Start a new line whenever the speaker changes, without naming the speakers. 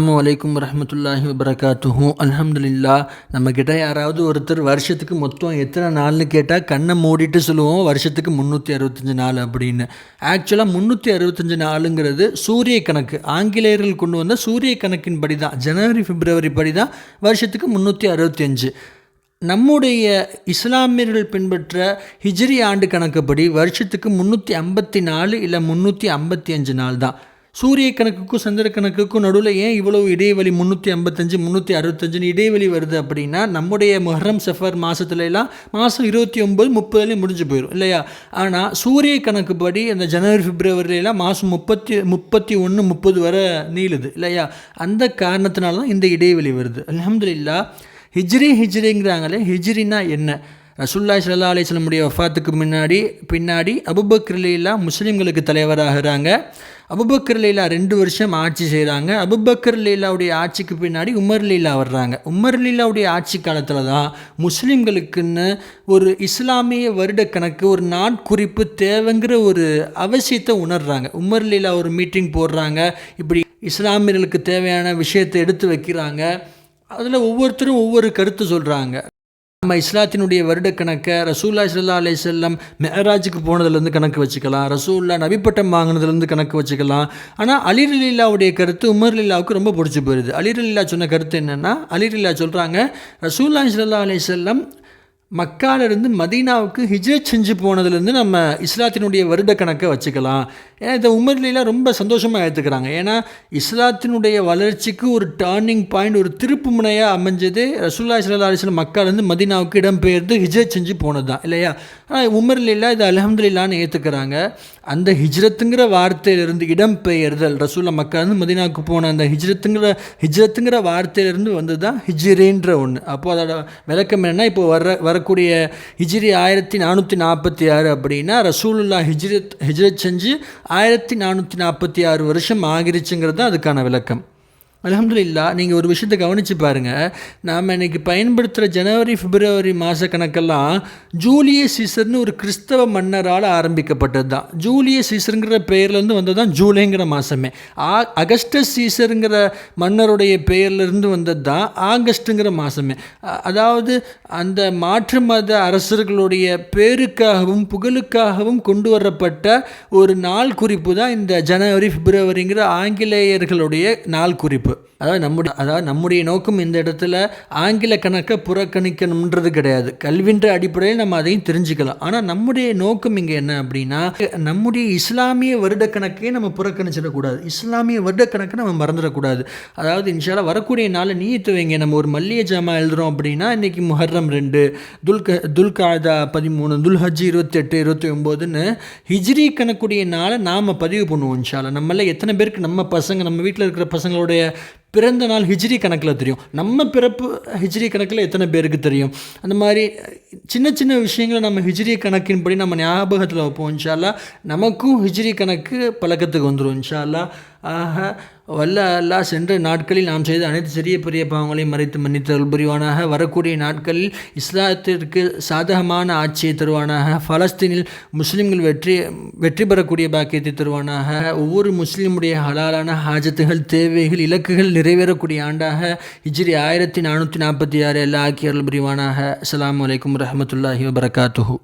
அஸ்ஸலாமு அலைக்கும் வரஹ்மத்துல்லாஹி வபரகாத்துஹு. அல்ஹம்துலில்லா. நம்மக்கிட்ட யாராவது ஒருத்தர் வருஷத்துக்கு மொத்தம் எத்தனை நாள்னு கேட்டால் கண்ணை மூடிட்டு சொல்லுவோம் வருஷத்துக்கு 365 நாள் அப்படின்னு. ஆக்சுவலாக 365 நாளுங்கிறது சூரிய கணக்கு, ஆங்கிலேயர்கள் கொண்டு வந்த சூரிய கணக்கின் படி தான், ஜனவரி பிப்ரவரி படி தான் வருஷத்துக்கு 365. நம்முடைய இஸ்லாமியர்கள் பின்பற்ற ஹிஜ்ரி ஆண்டு கணக்குப்படி வருஷத்துக்கு 354 இல்லை 355 நாள் தான். சூரிய கணக்குக்கும் சந்திர கணக்குக்கும் நடுவில் ஏன் இவ்வளவு இடைவெளி 355 365 இடைவெளி வருது அப்படின்னா, நம்முடைய முஹர்ரம் சஃபர் மாதத்துலலாம் மாதம் 29 30 முடிஞ்சு போயிடும் இல்லையா. ஆனால் சூரிய கணக்குப்படி அந்த ஜனவரி பிப்ரவரிலாம் மாதம் 31 30 வரை நீளுது இல்லையா. அந்த காரணத்தினால தான் இந்த இடைவெளி வருது. அல்ஹம்துலில்லா. ஹிஜ்ரிங்கிறாங்களே, ஹிஜ்ரினா என்ன? ரசூலுல்லாஹி ஸல்லல்லாஹு அலைஹி வஸல்லம் வஃபாத்துக்கு பின்னாடி அபூபக்கர் ரலியல்லாஹு முஸ்லீம்களுக்கு தலைவராகிறாங்க. அபூபக்கர் ரலியல்லாஹு 2 வருஷம் ஆட்சி செய்கிறாங்க. அபூபக்கர் ரலியல்லாஹுடைய ஆட்சிக்கு பின்னாடி உமர் ரலியல்லாஹு வர்றாங்க. உமர் ரலியல்லாஹுடைய ஆட்சி காலத்தில் தான் முஸ்லீம்களுக்குன்னு ஒரு இஸ்லாமிய வருட கணக்கு, ஒரு நாட்குறிப்பு தேவைங்கிற ஒரு அவசியத்தை உணர்றாங்க. உமர் ரலியல்லாஹு ஒரு மீட்டிங் போடுறாங்க. இப்படி இஸ்லாமியர்களுக்கு தேவையான விஷயத்தை எடுத்து வைக்கிறாங்க. அதில் ஒவ்வொருத்தரும் ஒவ்வொரு கருத்து சொல்கிறாங்க. நம்ம இஸ்லாத்தினுடைய வருட கணக்கை ரசூலுல்லாஹி ஸல்லல்லாஹு அலைஹி வஸல்லம் மெஹராஜுக்கு போனதுலேருந்து கணக்கு வச்சுக்கலாம், ரசூலுல்லாஹ் நபிப்பட்டம் வாங்கினதுலேருந்து கணக்கு வச்சுக்கலாம். ஆனால் அலி ரலியல்லாஹுடைய கருத்து உமர் ரலியல்லாஹுக்கு ரொம்ப பிடிச்சி போயிடுது. அலி ரலியல்லாஹு சொன்ன கருத்து என்னென்னா, அலி ரலியல்லாஹு சொல்கிறாங்க, ரசூலுல்லாஹி ஸல்லல்லாஹு அலைஹி வஸல்லம் மக்காலிருந்து மதீனாவுக்கு ஹிஜ்ரத் செஞ்சு போனதுலேருந்து நம்ம இஸ்லாத்தினுடைய வருட கணக்கை வச்சுக்கலாம். ஏன்னா இதை உமர் ரலியல்லாஹு ரொம்ப சந்தோஷமாக ஏற்றுக்கிறாங்க. ஏன்னா இஸ்லாத்தினுடைய வளர்ச்சிக்கு ஒரு டர்னிங் பாயிண்ட், ஒரு திருப்பு முனையாக அமைஞ்சது ரசூலுல்லாஹி ஸல்லல்லாஹு அலைஹி வஸல்லம் மக்காலிருந்து மதீனாவுக்கு இடம்பெயர்ந்து ஹிஜ்ரத் செஞ்சு போனது தான் இல்லையா. ஆனால் உமர் ரலியல்லாஹு இது அல்ஹம்துலில்லாஹ்னு ஏற்றுக்கிறாங்க. அந்த ஹிஜ்ரத்துங்கிற வார்த்தையிலிருந்து, இடம்பெயர்தல், ரசூலுல்லாஹ் மக்காலிருந்து மதீனாவுக்கு போன அந்த ஹிஜ்ரத்துங்கிற வார்த்தையிலிருந்து வந்து தான் ஹிஜ்ரின்ற ஒன்று. அப்போது அதோட விளக்கம் என்னென்னா, இப்போ வரக்கூடிய ஹிஜ்ரி 1446 அப்படின்னா ரசூலுல்லாஹ் ஹிஜ்ரத் செஞ்சு 1446 வருஷம் ஆகிருச்சுங்கிறது தான் அதுக்கான விளக்கம். அல்ஹம்துலில்லா. நீங்கள் ஒரு விஷயத்தை கவனித்து பாருங்கள். நாம் இன்றைக்கி பயன்படுத்துகிற ஜனவரி பிப்ரவரி மாத கணக்கெல்லாம் ஜூலியஸ் சீசர்னு ஒரு கிறிஸ்தவ மன்னரால் ஆரம்பிக்கப்பட்டது தான். ஜூலியஸ் சீசருங்கிற பெயர்லேருந்து வந்தது தான் ஜூலைங்கிற மாதமே. அகஸ்டஸ் சீசருங்கிற மன்னருடைய பெயர்லேருந்து வந்தது தான் ஆகஸ்ட்டுங்கிற மாதமே. அதாவது அந்த மாற்று மத அரசர்களுடைய பேருக்காகவும் புகழுக்காகவும் கொண்டு வரப்பட்ட ஒரு நாள் குறிப்பு தான் இந்த ஜனவரி பிப்ரவரிங்கிற ஆங்கிலேயர்களுடைய நாள் குறிப்பு. அதாவது நம்முடைய நோக்கம் இந்த இடத்துல ஆங்கில கணக்கை புறக்கணிக்கணுன்றது கிடையாது. கல்வின்ற அடிப்படையில் நம்ம அதையும் தெரிஞ்சுக்கலாம். ஆனால் நம்முடைய நோக்கம் இங்கே என்ன அப்படின்னா, நம்முடைய இஸ்லாமிய வருட கணக்கையே நம்ம புறக்கணிச்சிடக்கூடாது, இஸ்லாமிய வருட கணக்கை நம்ம மறந்துடக்கூடாது. அதாவது இன்ஷால்லா வரக்கூடிய நாளில் நீயத்து வைங்க. நம்ம ஒரு மல்லிகை ஜாமா எழுதுகிறோம் அப்படின்னா இன்றைக்கி முஹர்ரம் 2, துல்காதா 13, துல்ஹஜ் 28 29ன்னு ஹிஜ்ரி கணக்குடைய நாளை நாம் பதிவு பண்ணுவோம் இன்ஷால்லா. நம்மள எத்தனை பேருக்கு நம்ம வீட்டில் இருக்கிற பசங்களுடைய பிறந்த நாள் ஹிஜ்ரி கணக்கில் தெரியும், நம்ம பிறப்பு ஹிஜ்ரி கணக்கில் எத்தனை பேருக்கு தெரியும்? அந்த மாதிரி சின்ன சின்ன விஷயங்களை நம்ம ஹிஜ்ரி கணக்கின்படி நம்ம ஞாபகத்தில் வைப்போம் இன்ஷா அல்லாஹ். நமக்கும் ஹிஜ்ரி கணக்கு பழக்கத்துக்கு வந்துடும் இன்ஷா அல்லாஹ். ஆக வல்ல அல்லாஹ் சென்ற நாட்களில் நாம் செய்த அனைத்து சிறிய பெரிய பாவங்களையும் மறைத்து மன்னித்தருள் புரிவானாக. வரக்கூடிய நாட்களில் இஸ்லாத்திற்கு சாதகமான ஆட்சியை தருவானாக. பலஸ்தீனில் முஸ்லீம்கள் வெற்றி பெறக்கூடிய பாக்கியத்தை தருவானாக. ஒவ்வொரு முஸ்லீமுடைய ஹலாலான ஹாஜத்துகள், தேவைகள், இலக்குகள் நிறைவேறக்கூடிய ஆண்டாக ஹிஜ்ரி 1446 எல்லா ஆக்கியருள் புரிவானாக. அஸ்ஸலாமு அலைக்கும் வரஹ்மத்துல்லாஹி வபரகாத்துஹு.